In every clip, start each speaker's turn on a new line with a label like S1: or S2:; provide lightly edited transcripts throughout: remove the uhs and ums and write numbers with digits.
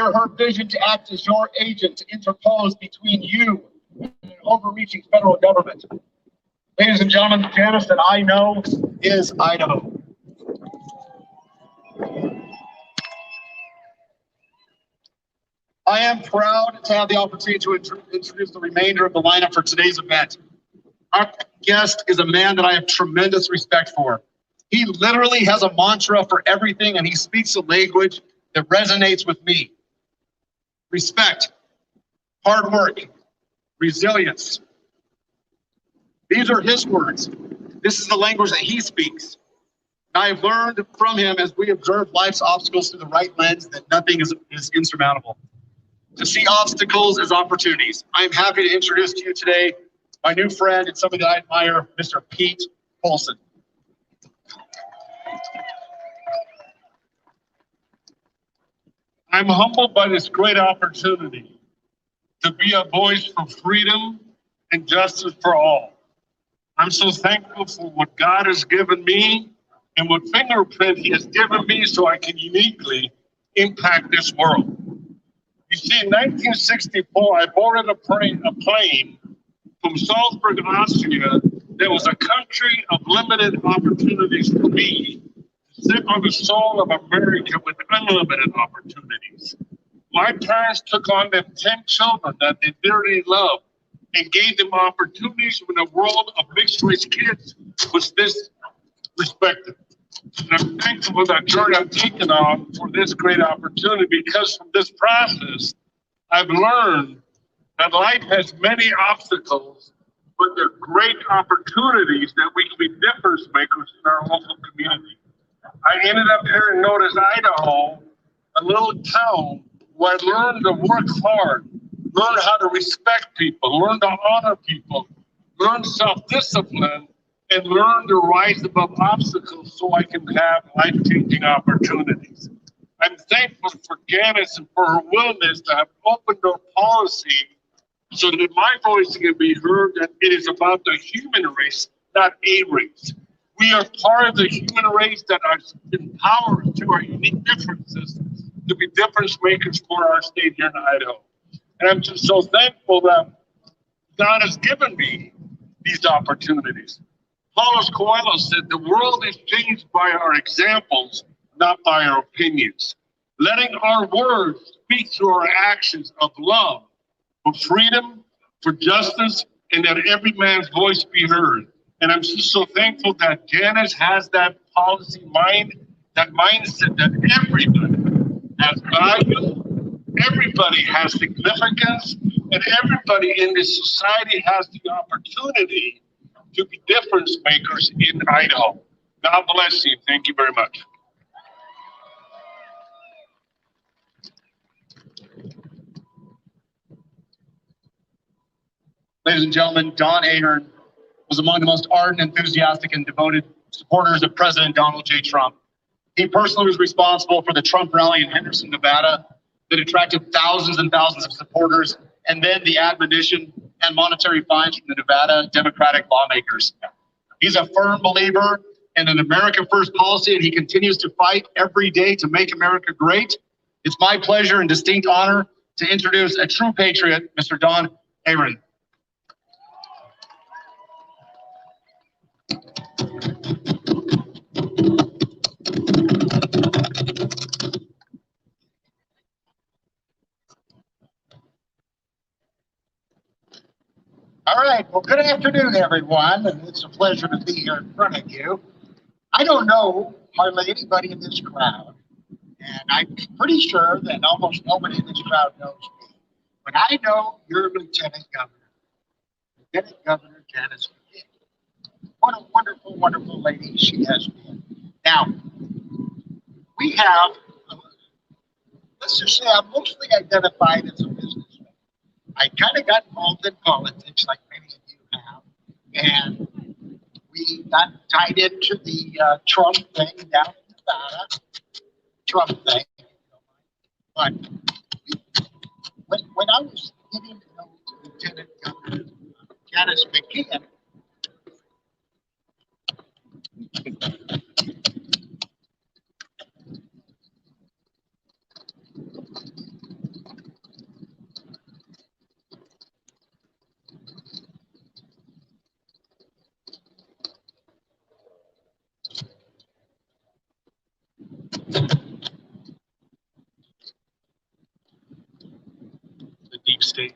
S1: hear her vision to act as your agent to interpose between you and an overreaching federal government. Ladies and gentlemen, the Janice that I know is Idaho. I am proud to have the opportunity to introduce the remainder of the lineup for today's event. Our guest is a man that I have tremendous respect for. He literally has a mantra for everything, and he speaks a language that resonates with me. Respect, hard work, resilience. These are his words. This is the language that he speaks. And I have learned from him as we observe life's obstacles through the right lens that nothing is insurmountable. To see obstacles as opportunities. I am happy to introduce to you today my new friend and somebody that I admire, Mr. Pete Polson.
S2: I'm humbled by this great opportunity to be a voice for freedom and justice for all. I'm so thankful for what God has given me and what fingerprint He has given me so I can uniquely impact this world. You see, in 1964, I boarded a plane from Salzburg, Austria, that was a country of limited opportunities for me to sit on the soul of America with unlimited opportunities. My parents took on them 10 children that they dearly loved and gave them opportunities when the world of mixed race kids was disrespected. And I'm thankful for that journey I've taken on for this great opportunity, because from this process, I've learned that life has many obstacles, but they're great opportunities that we can be difference makers in our local community. I ended up here in Notice, Idaho, a little town where I learned to work hard, learn how to respect people, learn to honor people, learn self-discipline, and learn to rise above obstacles so I can have life-changing opportunities. I'm thankful for Janice and for her willingness to have open door policy so that my voice can be heard, that it is about the human race, not a race. We are part of the human race that are empowered through our unique differences to be difference makers for our state here in Idaho. And I'm just so thankful that God has given me these opportunities. Paulo Coelho said, the world is changed by our examples, not by our opinions. Letting our words speak through our actions of love, for freedom, for justice, and that every man's voice be heard. And I'm just so thankful that Janice has that policy mind, that mindset that everybody has value, everybody has significance, and everybody in this society has the opportunity to be difference makers in Idaho. God bless you. Thank you very much.
S1: Ladies and gentlemen, Don Ahern was among the most ardent, enthusiastic, and devoted supporters of President Donald J. Trump. He personally was responsible for the Trump rally in Henderson, Nevada, that attracted thousands and thousands of supporters, and then the admonition and monetary fines from the Nevada Democratic lawmakers. He's a firm believer in an America First policy, and he continues to fight every day to make America great. It's my pleasure and distinct honor to introduce a true patriot, Mr. Don Ahern.
S3: All right, well, good afternoon, everyone, and it's a pleasure to be here in front of you. I don't know hardly anybody in this crowd, and I'm pretty sure that almost nobody in this crowd knows me, but I know your Lieutenant Governor Janice McKee. What a wonderful, wonderful lady she has been. Now, we have, let's just say I'm mostly identified as a businessman. I kind of got involved in politics like many of you have, and we got tied into the Trump thing down in Nevada. Trump thing. But when I was getting to know Lieutenant Governor Janice McKee,
S2: deep state.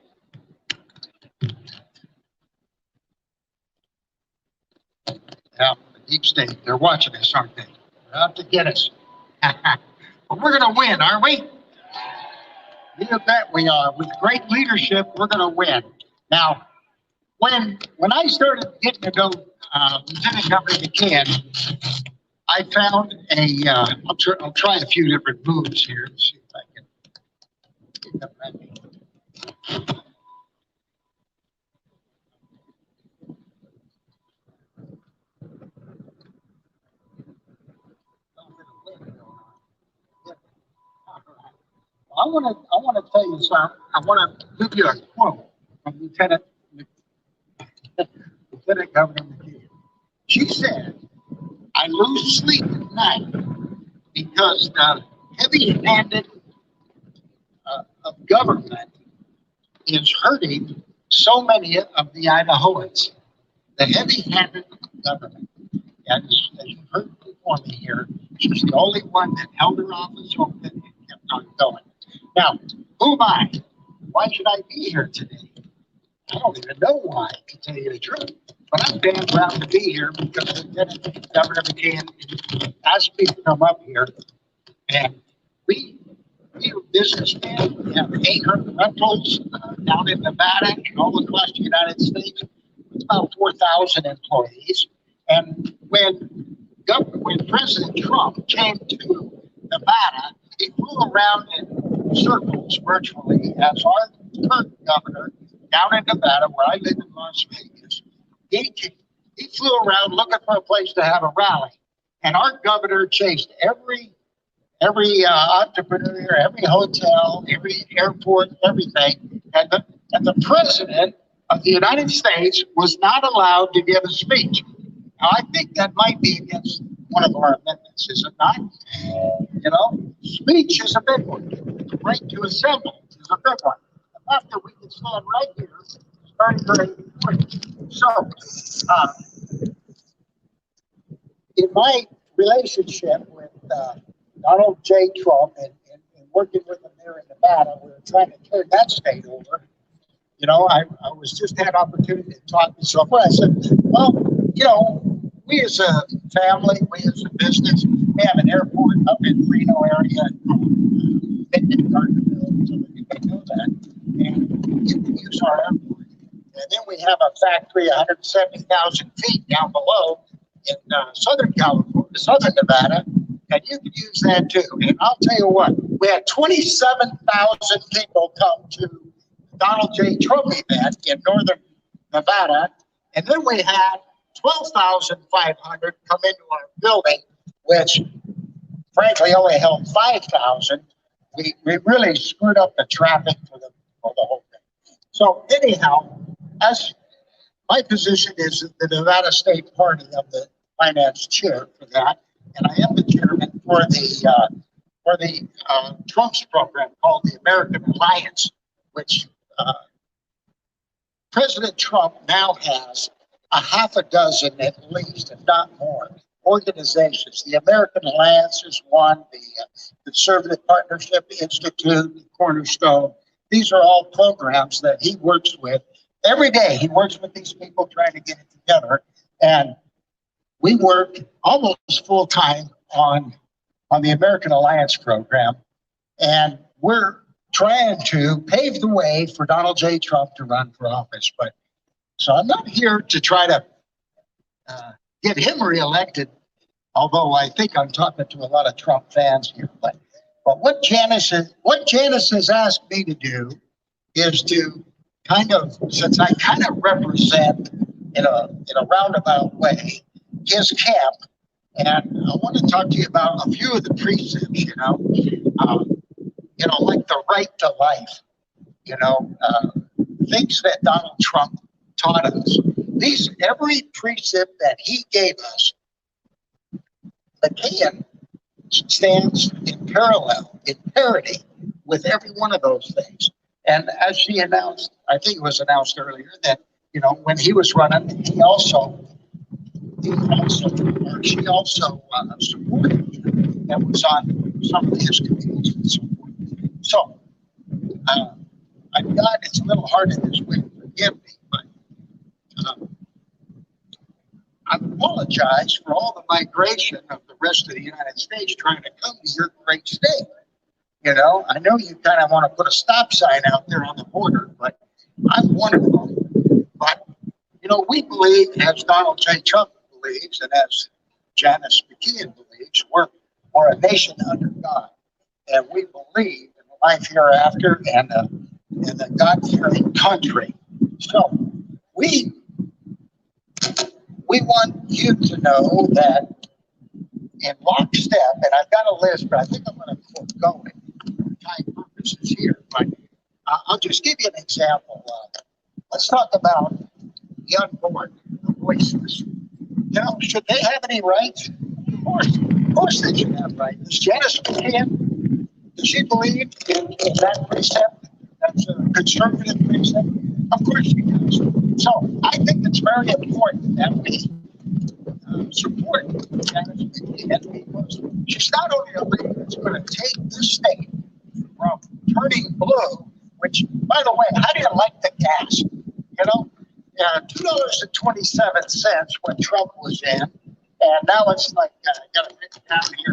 S3: Yeah, the deep state. They're watching us, aren't they? They're out to get us. But we're going to win, aren't we? You bet we are. With great leadership, we're going to win. Now, when I started getting to know Lieutenant Governor McCann, I found I'll try a few different moves here and see if I can get them ready. I want to tell you something. I want to give you a quote from Lieutenant Governor McCann. She said, "I lose sleep at night because the heavy-handed of government is hurting so many of the Idahoans. The heavy-handed government." And as you've heard before me here, she's the only one that held her office open and kept on going. Now, who am I? Why should I be here today? I don't even know why, to tell you the truth. But I'm damn proud to be here because Lieutenant Governor McCann asked me to come up here. And we're businessmen. We have 800 rentals down in Nevada and all across the United States. It's about 4,000 employees. And when President Trump came to Nevada, he flew around in circles virtually as our current governor down in Nevada, where I live in Las Vegas. He flew around looking for a place to have a rally. And our governor chased every entrepreneur, every hotel, every airport, everything. And the president of the United States was not allowed to give a speech. Now, I think that might be against one of our amendments, is it not? You know, speech is a big one. The right to assemble is a big one. The fact that we can stand right here is very, very important. So, in my relationship with Donald J. Trump and working with him there in Nevada, we were trying to turn that state over. You know, I was just had opportunity to talk to someone. I said, well, you know, we as a family, we as a business, we have an airport up in Reno area, in Gardnerville, so you may know that, and you can use our airport. And then we have a factory 170,000 feet down below in Southern California, Southern Nevada, and you can use that too. And I'll tell you what, we had 27,000 people come to Donald J. Trump event in Northern Nevada, and then we had 12,500 come into our building, which frankly only held 5,000. We really screwed up the traffic for the whole thing. So anyhow, as my position is the Nevada State Party, I'm the finance chair for that, and I am the chairman for the Trump's program called the American Alliance, which President Trump now has a half a dozen at least, if not more, organizations. The American Alliance is one, the Conservative Partnership Institute, the Cornerstone. These are all programs that he works with. Every day he works with these people trying to get it together. And we work almost full time on the American Alliance program. And we're trying to pave the way for Donald J. Trump to run for office. But so I'm not here to try to get him reelected, although I think I'm talking to a lot of Trump fans here. But what Janice has asked me to do is to kind of, since I kind of represent in a roundabout way his camp, and I want to talk to you about a few of the precepts, like the right to life, things that Donald Trump taught us. Every precept that he gave us, McCann stands in parity with every one of those things. And as she announced, I think it was announced earlier that, when he was running, she also supported him. That was on some of his committees and so forth. So I've God, it's a little hard in this way. Forgive me, but I apologize for all the migration of the rest of the United States trying to come to your great state. You know, I know you kind of want to put a stop sign out there on the border, but I'm one of them. But, you know, we believe, as Donald J. Trump believes, and as Janice McKeon believes, we're a nation under God. And we believe in the life hereafter and the God-fearing country. So we want you to know that in lockstep, and I've got a list, but I think I'm going to keep going for time purposes here. But I'll just give you an example. Let's talk about the unborn, the voiceless. You know, should they have any rights? Of course they should have rights. Does Janice McKeon, does she believe in that precept? That's a conservative precept? Of course she does. So I think it's very important that we support Janice McKeon because she's not only a leader that's going to take this state from turning blue, which, by the way, how do you like the gas? You know, $2.27 when Trump was in, and now it's like, I got to pick it down here,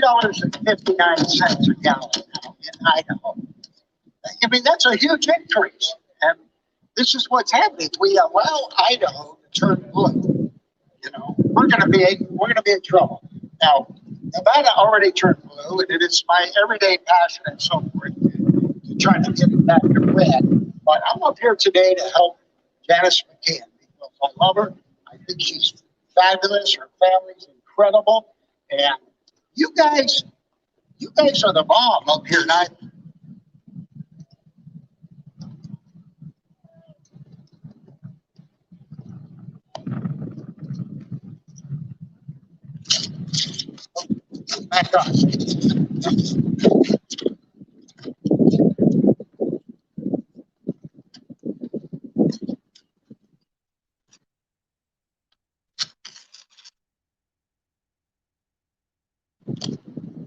S3: $3.59 a gallon now in Idaho. I mean, that's a huge increase. And this is what's happening. We allow Idaho to turn blue. You know, we're going to be in trouble. Now, Nevada already turned blue, and it is my everyday passion and so forth to try to get it back to red. But I'm up here today to help Janice McKeon because I love her. I think she's fabulous. Her family's incredible, and you guys are the bomb up here tonight. Back on.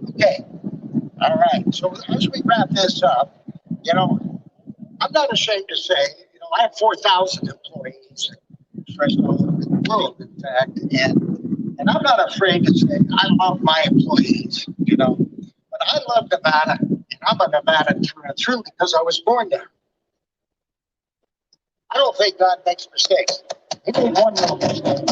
S3: Okay. All right. So as we wrap this up, you know, I'm not ashamed to say, you know, I have 4,000 employees spread all over the world, in fact, and I'm not afraid to say I love my employees, you know, but I love Nevada, and I'm a Nevada through and through because I was born there. I don't think God makes mistakes. He made one little mistake.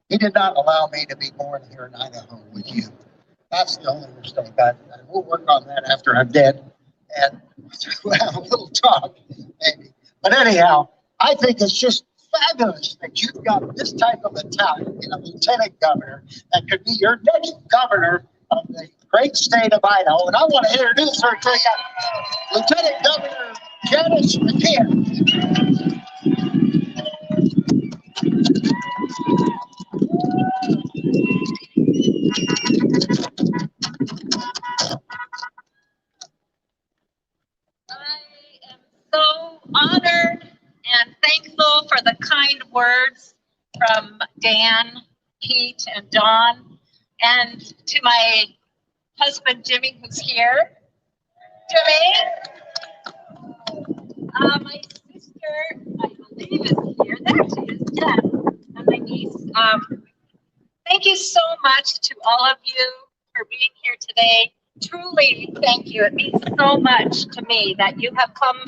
S3: He did not allow me to be born here in Idaho with you. That's the only mistake. We'll work on that after I'm dead, and we'll have a little talk, maybe. But anyhow, I think it's just fabulous that you've got this type of a talent in a lieutenant governor that could be your next governor of the great state of Idaho. And I want to introduce her to you, Lieutenant Governor Janice McKeon.
S4: I am so honored and thankful for the kind words from Dan, Pete, and Dawn, and to my husband, Jimmy, who's here. Jimmy? My sister, I believe, is here. There she is, Jen, and my niece. Thank you so much to all of you for being here today. Truly, thank you. It means so much to me that you have come,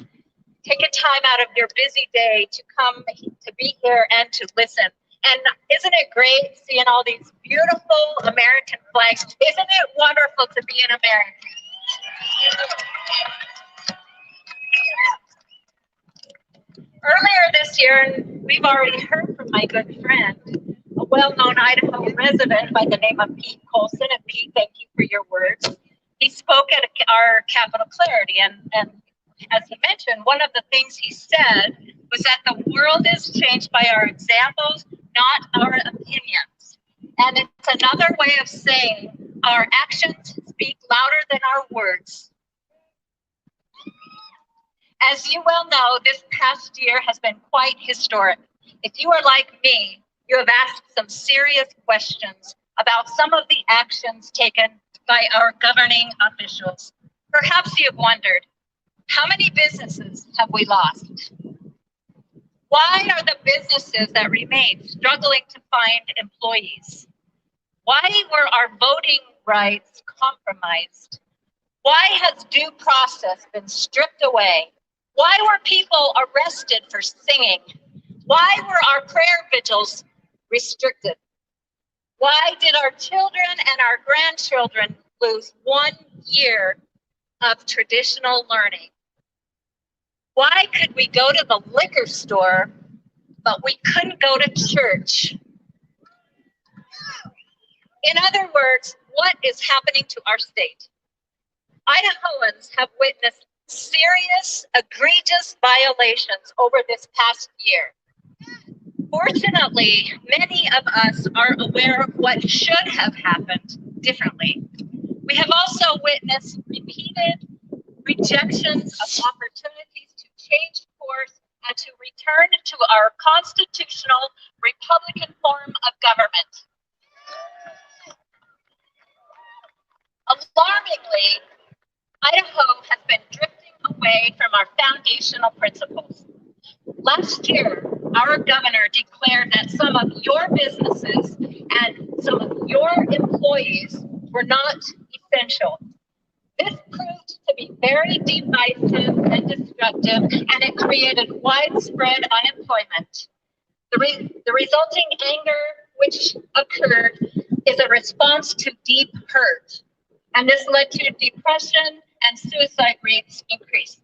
S4: taken time out of your busy day to come to be here and to listen. And isn't it great seeing all these beautiful American flags? Isn't it wonderful to be an American? Earlier this year, and we've already heard from my good friend, a well-known Idaho resident by the name of Pete Colson. And Pete, thank you for your words. He spoke at our Capitol Clarity, and as he mentioned, one of the things he said was that the world is changed by our examples, not our opinions. And it's another way of saying our actions speak louder than our words. As you well know, this past year has been quite historic. If you are like me, You have asked some serious questions about some of the actions taken by our governing officials. Perhaps you have wondered, how many businesses have we lost? Why are the businesses that remain struggling to find employees? Why were our voting rights compromised? Why has due process been stripped away? Why were people arrested for singing? Why were our prayer vigils restricted? Why did our children and our grandchildren lose 1 year of traditional learning? Why could we go to the liquor store, but we couldn't go to church? In other words, what is happening to our state? Idahoans have witnessed serious, egregious violations over this past year. Fortunately, many of us are aware of what should have happened differently. We have also witnessed repeated rejections of opportunities to change course and to return to our constitutional Republican form of government. Alarmingly, Idaho has been drifting away from our foundational principles. Last year, our governor declared that some of your businesses and some of your employees were not essential. This proved to be very divisive and destructive, and it created widespread unemployment. The resulting anger which occurred is a response to deep hurt, and this led to depression and suicide rates increased.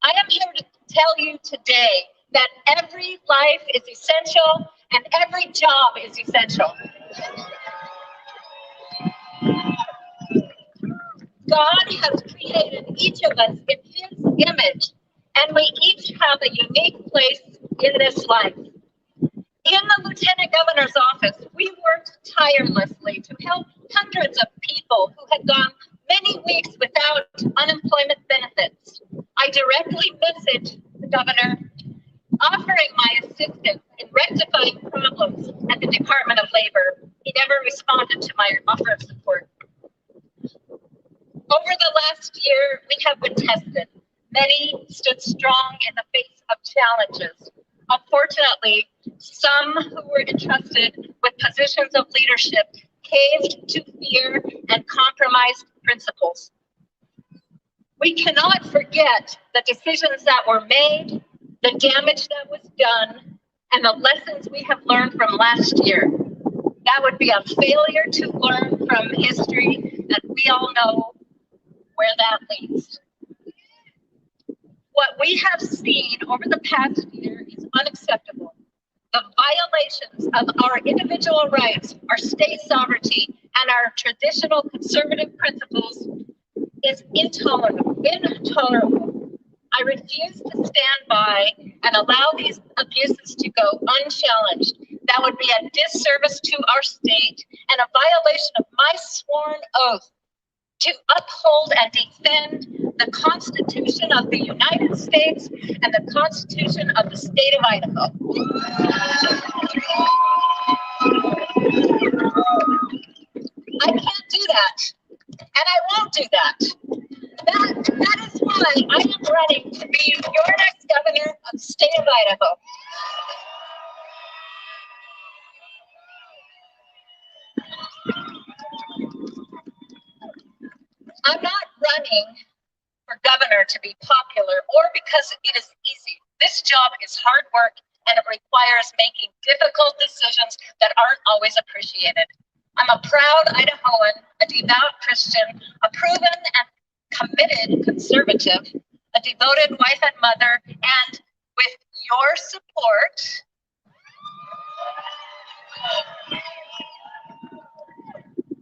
S4: I am here to tell you today that every life is essential and every job is essential. God has created each of us in His image, and we each have a unique place in this life. In the Lieutenant Governor's office, we worked tirelessly to help hundreds of people who had gone many weeks without unemployment benefits. I directly messaged the governor, offering my assistance in rectifying problems at the Department of Labor. He never responded to my offer of support. Over the last year, we have been tested. Many stood strong in the face of challenges. Unfortunately, some who were entrusted with positions of leadership caved to fear and compromised principles. We cannot forget the decisions that were made, the damage that was done, and the lessons we have learned from last year. That would be a failure to learn from history, and we all know where that leads. What we have seen over the past year is unacceptable. The violations of our individual rights, our state sovereignty, and our traditional conservative principles is intolerable. I refuse to stand by and allow these abuses to go unchallenged. That would be a disservice to our state and a violation of my sworn oath to uphold and defend the Constitution of the United States and the Constitution of the state of Idaho. I can't do that, and I won't do that. That is why I am running to be your next governor of the state of Idaho. I'm not running for governor to be popular or because it is easy. This job is hard work and it requires making difficult decisions that aren't always appreciated. I'm a proud Idahoan, a devout Christian, a proven and committed conservative, a devoted wife and mother, and with your support,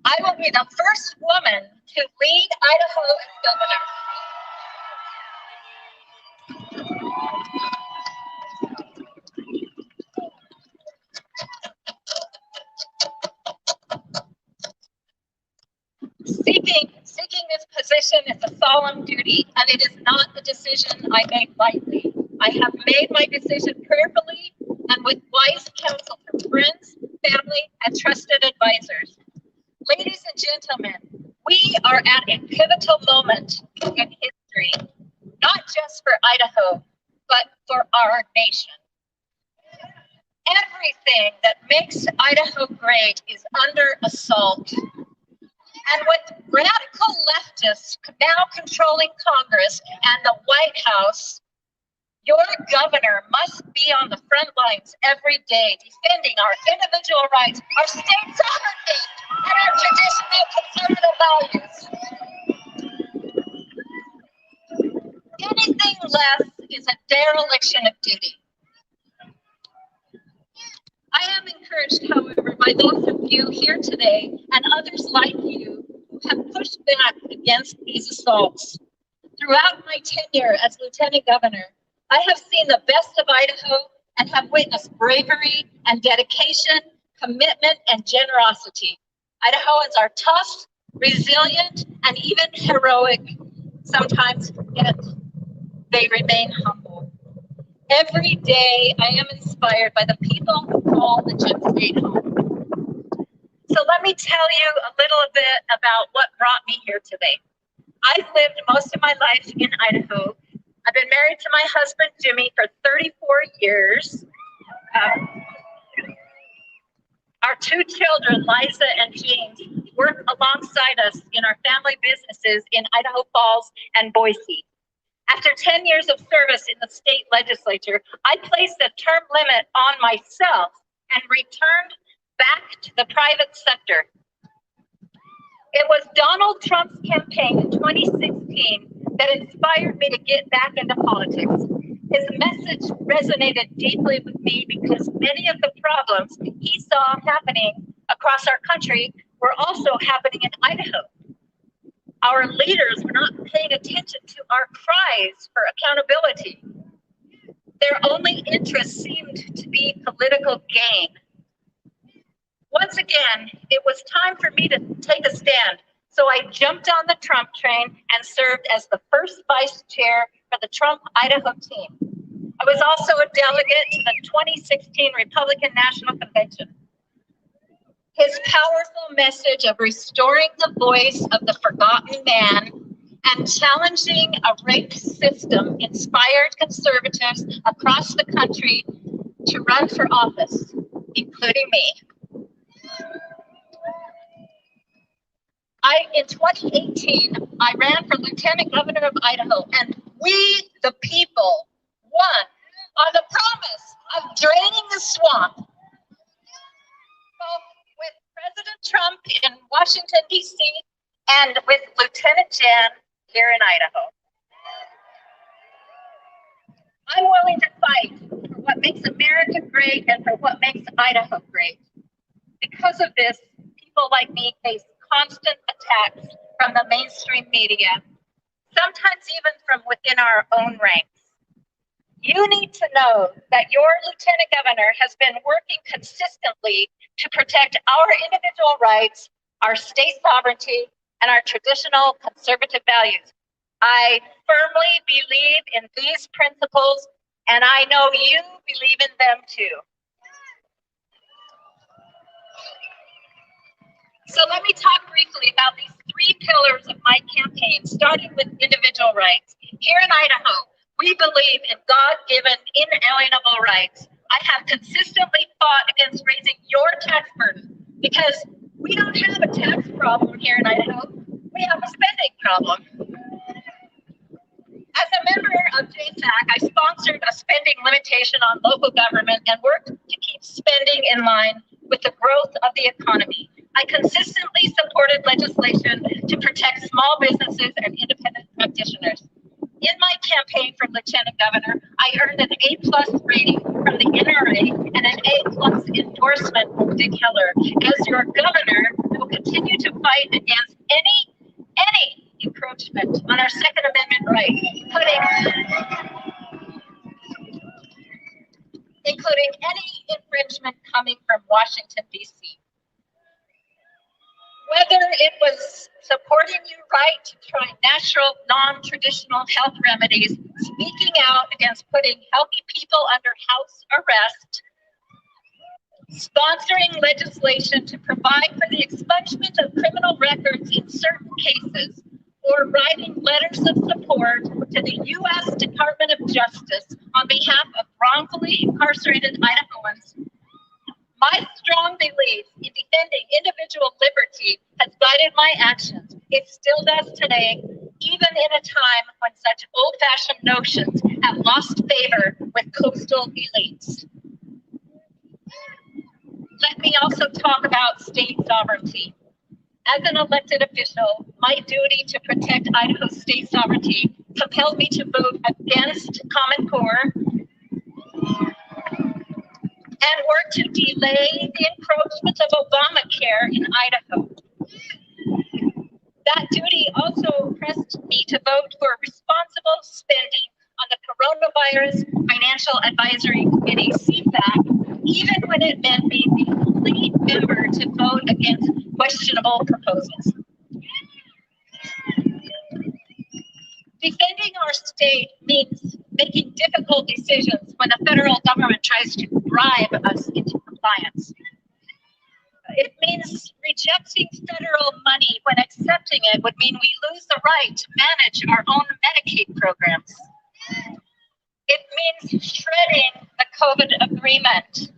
S4: I will be the first woman to lead Idaho as governor. Seeking this position is a solemn duty, and it is not a decision I make lightly. I have made my decision prayerfully and with wise counsel from friends, family, and trusted advisors. Ladies and gentlemen, we are at a pivotal moment in history, not just for Idaho, but for our nation. Everything that makes Idaho great is under assault. And with radical leftists now controlling Congress and the White House, your governor must be on the front lines every day defending our individual rights, our state sovereignty, and our traditional conservative values. Anything less is a dereliction of duty. I am encouraged, however, by those of you here today and others like you who have pushed back against these assaults. Throughout my tenure as Lieutenant Governor, I have seen the best of Idaho and have witnessed bravery and dedication, commitment, and generosity. Idahoans are tough, resilient, and even heroic, sometimes, yet they remain humble. Every day, I am inspired by the people who call the Gem State home. So let me tell you a little bit about what brought me here today. I've lived most of my life in Idaho. I've been married to my husband, Jimmy, for 34 years. Our two children, Liza and James, work alongside us in our family businesses in Idaho Falls and Boise. After 10 years of service in the state legislature, I placed a term limit on myself and returned back to the private sector. It was Donald Trump's campaign in 2016 that inspired me to get back into politics. His message resonated deeply with me because many of the problems he saw happening across our country were also happening in Idaho. Our leaders were not paying attention to our cries for accountability. Their only interest seemed to be political gain. Once again, it was time for me to take a stand, so I jumped on the Trump train and served as the first vice chair for the Trump Idaho team. I was also a delegate to the 2016 Republican National Convention. His powerful message of restoring the voice of the forgotten man and challenging a rigged system inspired conservatives across the country to run for office, including me. In 2018, I ran for Lieutenant Governor of Idaho, and we, the people, won on the promise of draining the swamp. Both with President Trump in Washington, D.C., and with Lieutenant Jan here in Idaho. I'm willing to fight for what makes America great and for what makes Idaho great. Because of this, people like me face constant attacks from the mainstream media, sometimes even from within our own ranks. You need to know that your Lieutenant Governor has been working consistently to protect our individual rights, our state sovereignty, and our traditional conservative values. I firmly believe in these principles, and I know you believe in them too. So let me talk briefly about these three pillars of my campaign, starting with individual rights. Here in Idaho, we believe in God-given inalienable rights. I have consistently fought against raising your tax burden because we don't have a tax problem here in Idaho. We have a spending problem. As a member of JFAC, I sponsored a spending limitation on local government and worked to keep spending in line with the growth of the economy. I consistently supported legislation to protect small businesses and independent practitioners. In my campaign for Lieutenant Governor, I earned an A+ rating from the NRA and an A+ endorsement from Dick Heller. As your governor, I will continue to fight against any encroachment on our Second Amendment right, including any infringement coming from Washington, D.C. Whether it was supporting your right to try natural, non-traditional health remedies, speaking out against putting healthy people under house arrest, sponsoring legislation to provide for the expungement of criminal records in certain cases, or writing letters of support to the U.S. Department of Justice on behalf of wrongfully incarcerated Idahoans. My strong belief in defending individual liberty has guided my actions. It still does today, even in a time when such old-fashioned notions have lost favor with coastal elites. Let me also talk about state sovereignty. As an elected official, my duty to protect Idaho's state sovereignty compelled me to vote against Common Core and work to delay the encroachment of Obamacare in Idaho. That duty also pressed me to vote for responsible spending on the Coronavirus Financial Advisory Committee, CFAC, even when it meant being the only member to vote against questionable proposals. Defending our state means making difficult decisions when the federal government tries to bribe us into compliance. It means rejecting federal money when accepting it would mean we lose the right to manage our own Medicaid programs. It means shredding the COVID agreement.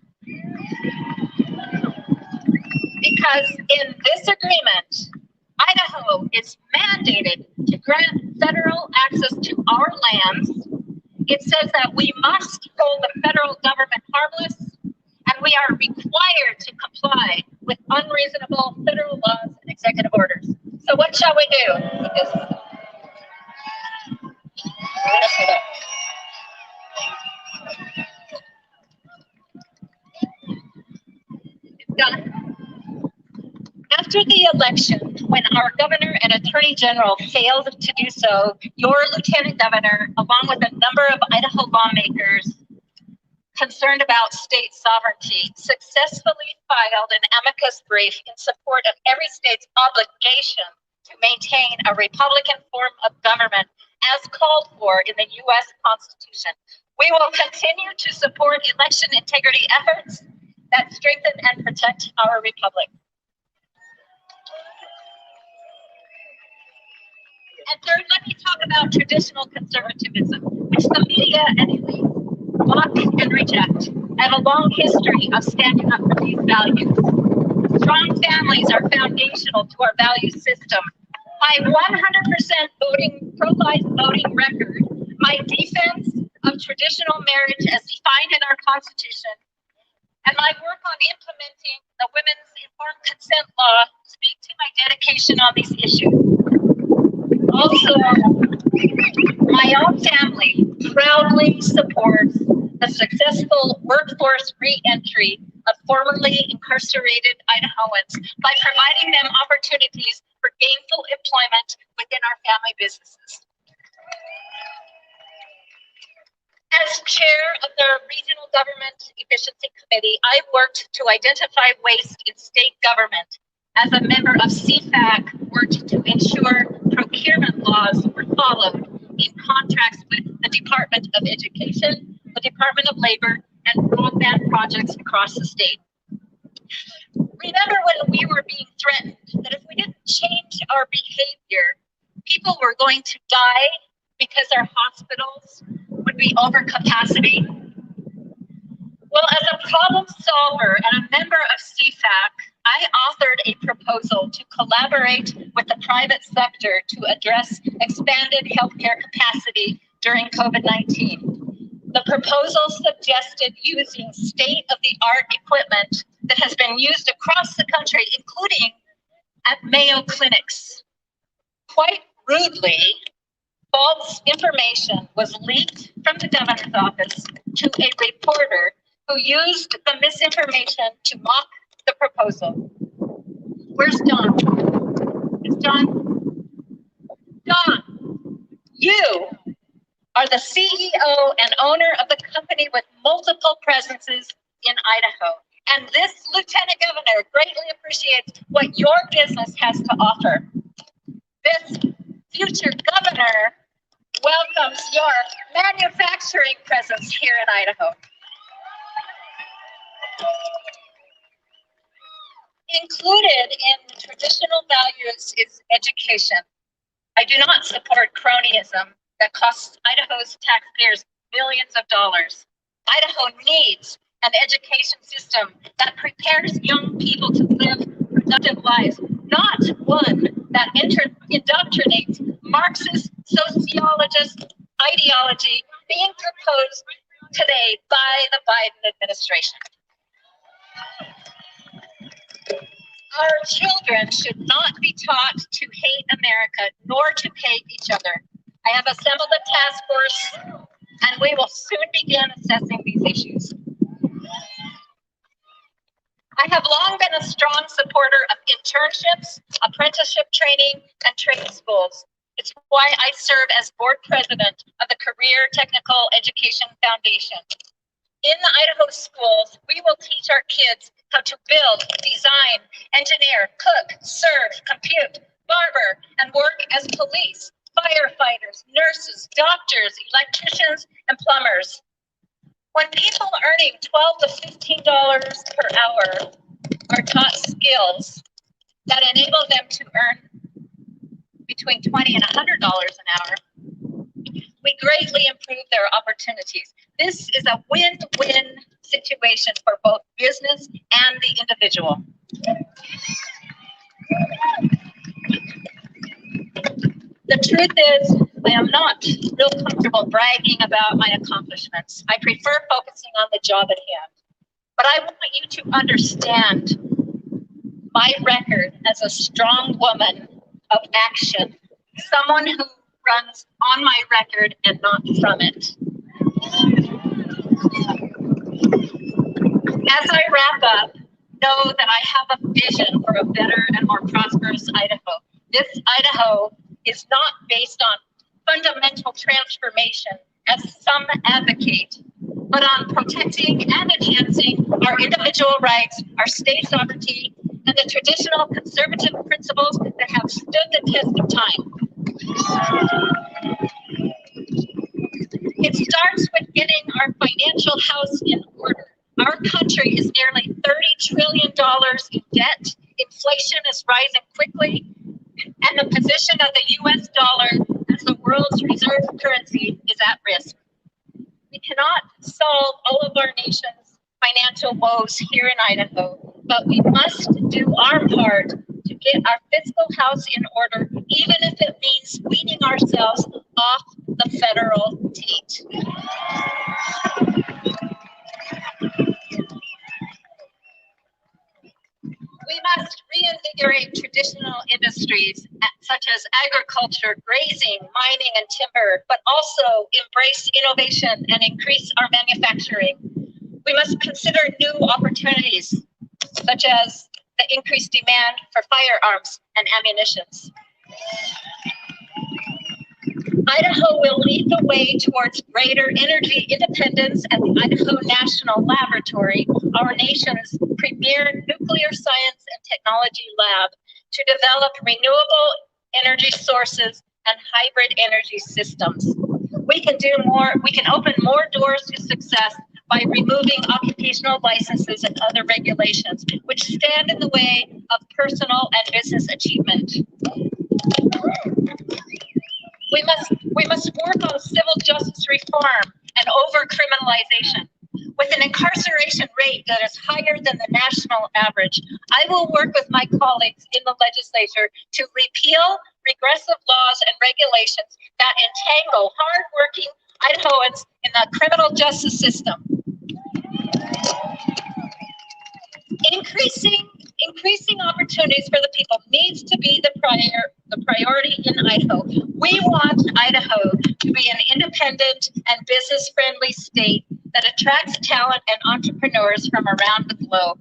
S4: Because in this agreement, Idaho is mandated to grant federal access to our lands. It says that we must hold the federal government harmless, and we are required to comply with unreasonable federal laws and executive orders. So what shall we do with this? It's done. After the election, when our governor and attorney general failed to do so, your lieutenant governor, along with a number of Idaho lawmakers concerned about state sovereignty, successfully filed an amicus brief in support of every state's obligation to maintain a Republican form of government as called for in the U.S. Constitution. We will continue to support election integrity efforts that strengthen and protect our republic. And third, let me talk about traditional conservatism, which the media and elites mock and reject. I have a long history of standing up for these values. Strong families are foundational to our value system. My 100% pro-life voting record, my defense of traditional marriage as defined in our Constitution, and my work on implementing the Women's Informed Consent Law speak to my dedication on these issues. Also, my own family proudly supports the successful workforce re-entry of formerly incarcerated Idahoans by providing them opportunities for gainful employment within our family businesses. As chair of the Regional Government Efficiency Committee, I worked to identify waste in state government. As a member of CFAC, worked to ensure procurement laws were followed in contracts with the Department of Education, the Department of Labor, and broadband projects across the state. Remember when we were being threatened that if we didn't change our behavior, people were going to die because our hospitals would be over capacity? Well, as a problem solver and a member of CFAC, I authored a proposal to collaborate with the private sector to address expanded healthcare capacity during COVID-19. The proposal suggested using state-of-the-art equipment that has been used across the country, including at Mayo clinics. Quite rudely, false information was leaked from the governor's office to a reporter who used the misinformation to mock the proposal. Where's Don? Is Don? Don, you are the CEO and owner of the company with multiple presences in Idaho. And this lieutenant governor greatly appreciates what your business has to offer. This future governor welcomes your manufacturing presence here in Idaho. Included in the traditional values is education. I do not support cronyism that costs Idaho's taxpayers millions of dollars. Idaho needs an education system that prepares young people to live productive lives, not one that indoctrinates Marxist sociologist ideology being proposed today by the Biden administration. Our children should not be taught to hate America nor to hate each other. I have assembled a task force and we will soon begin assessing these issues. I have long been a strong supporter of internships, apprenticeship training, and trade schools. It's why I serve as board president of the Career Technical Education Foundation. In the Idaho schools, we will teach our kids how to build, design, engineer, cook, serve, compute, barber, and work as police, firefighters, nurses, doctors, electricians, and plumbers. When people earning $12 to $15 per hour are taught skills that enable them to earn between $20 and $100 an hour, we greatly improve their opportunities. This is a win-win situation for both business and the individual. The truth is, I am not real comfortable bragging about my accomplishments. I prefer focusing on the job at hand. But I want you to understand my record as a strong woman of action, someone who runs on my record and not from it. As I wrap up, know that I have a vision for a better and more prosperous Idaho. This Idaho is not based on fundamental transformation, as some advocate, but on protecting and enhancing our individual rights, our state sovereignty, and the traditional conservative principles that have stood the test of time. It starts with getting our financial house in order. Our country is nearly $30 trillion in debt. Inflation is rising quickly, and the position of the US dollar as the world's reserve currency is at risk. We cannot solve all of our nation's financial woes here in Idaho, but we must do our part to get our fiscal house in order, even if it means weaning ourselves off the federal taint. We must reinvigorate traditional industries such as agriculture, grazing, mining, and timber, but also embrace innovation and increase our manufacturing. We must consider new opportunities, such as the increased demand for firearms and ammunitions. Idaho will lead the way towards greater energy independence at the Idaho National Laboratory, our nation's premier nuclear science and technology lab, to develop renewable energy sources and hybrid energy systems. We can do more, we can open more doors to success by removing occupational licenses and other regulations, which stand in the way of personal and business achievement. We must work on civil justice reform and over-criminalization. With an incarceration rate that is higher than the national average, I will work with my colleagues in the legislature to repeal regressive laws and regulations that entangle hardworking Idahoans in the criminal justice system. Increasing opportunities for the people needs to be the priority in Idaho. We want Idaho to be an independent and business-friendly state that attracts talent and entrepreneurs from around the globe.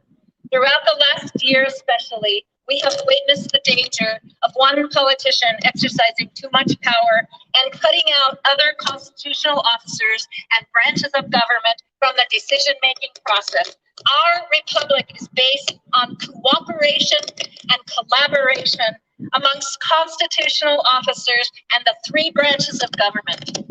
S4: Throughout the last year especially, we have witnessed the danger of one politician exercising too much power and cutting out other constitutional officers and branches of government from the decision-making process. Our republic is based on cooperation and collaboration amongst constitutional officers and the three branches of government.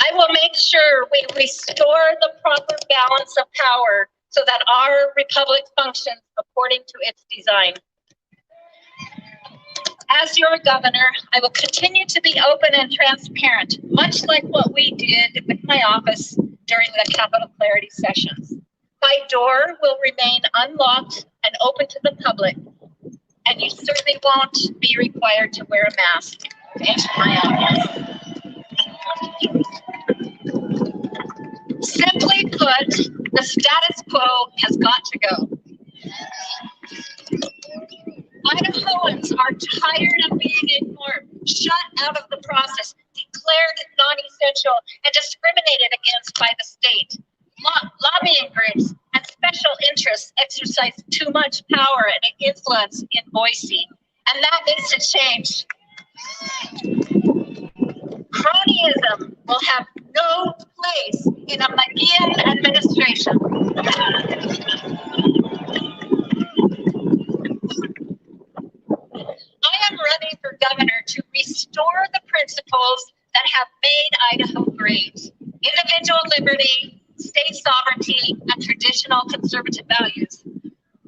S4: I will make sure we restore the proper balance of power so that our republic functions according to its design. As your governor, I will continue to be open and transparent, much like what we did with my office during the Capital Clarity sessions. My door will remain unlocked and open to the public, and you certainly won't be required to wear a mask to enter my office. Simply put, the status quo has got to go. Idahoans are tired of being ignored, shut out of the process, declared non-essential, and discriminated against by the state. Lobbying groups and special interests exercise too much power and influence in Boise, and that needs to change. Cronyism will have no place in a McGeehan administration. I am running for governor to restore the principles that have made Idaho great: individual liberty, state sovereignty, and traditional conservative values.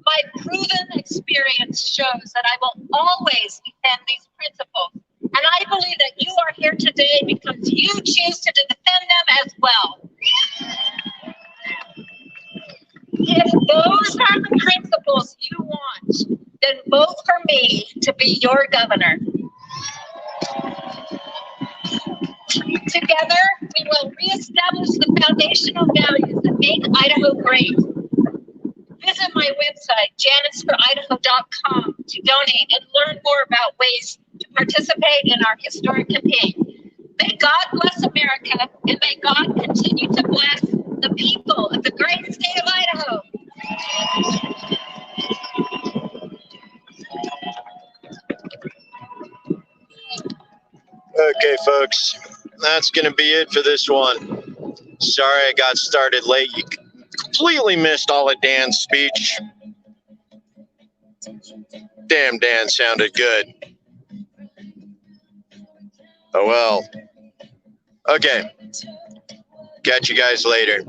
S4: My proven experience shows that I will always defend these principles, and I believe that you are here today because you choose to defend them as well. If those are the principles you want, then vote for me to be your governor. Together, we will reestablish the foundational values that make Idaho great. Visit my website, janetsforidaho.com, to donate and learn more about ways to participate in our historic campaign. May God bless America, and may God continue to bless the people of the great state of Idaho.
S5: Okay, folks, that's going to be it for this one. Sorry I got started late. You completely missed all of Dan's speech. Damn, Dan sounded good. Oh well. Okay. Catch you guys later.